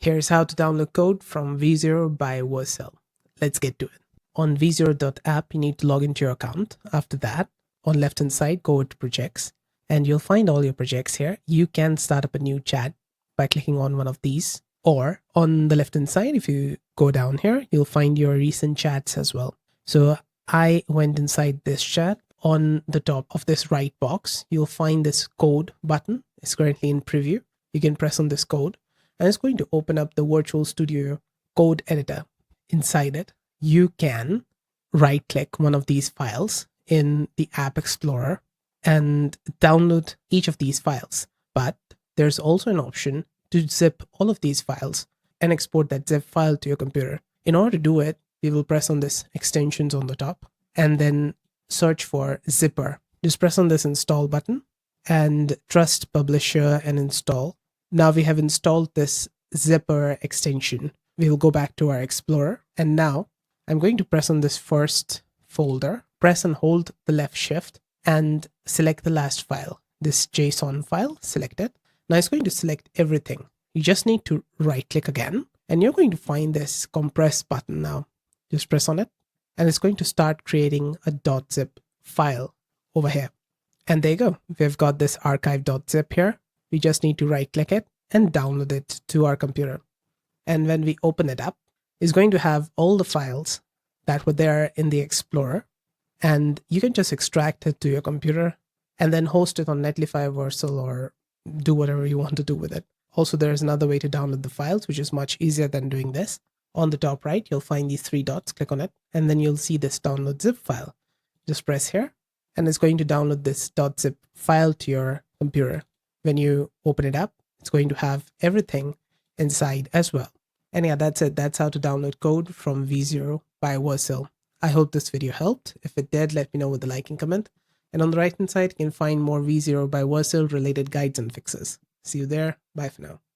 Here's how to download code from V0 by Vercel. Let's get to it. On v0.app, you need to log into your account. After that, on left hand side, go to projects and you'll find all your projects here. You can start up a new chat by clicking on one of these, or on the left hand side, if you go down here, you'll find your recent chats as well. So I went inside this chat. On the top of this right box, you'll find this code button. It's currently in preview. You can press on this code and it's going to open up the Virtual Studio code editor. Inside it, you can right click one of these files in the App Explorer and download each of these files. But there's also an option to zip all of these files and export that zip file to your computer. In order to do it, we will press on this extensions on the top and then search for zipper. Just press on this install button and trust publisher and install. Now we have installed this zipper extension. We will go back to our Explorer and now I'm going to press on this first folder, press and hold the left shift and select the last file, this JSON file, select it. Now it's going to select everything. You just need to right click again and you're going to find this compress button now. Just press on it and it's going to start creating a .zip file over here. And there you go. We've got this archive.zip here. We just need to right click it and download it to our computer. And when we open it up, it's going to have all the files that were there in the Explorer. And you can just extract it to your computer and then host it on Netlify, Vercel, or do whatever you want to do with it. Also, there's another way to download the files, which is much easier than doing this. On the top right, you'll find these three dots, click on it, and then you'll see this download zip file. Just press here, and it's going to download this .zip file to your computer. When you open it up, it's going to have everything inside as well. And yeah, that's it. That's how to download code from V0 by Vercel. I hope this video helped. If it did, let me know with a like and comment. And on the right hand side, you can find more V0 by Vercel related guides and fixes. See you there. Bye for now.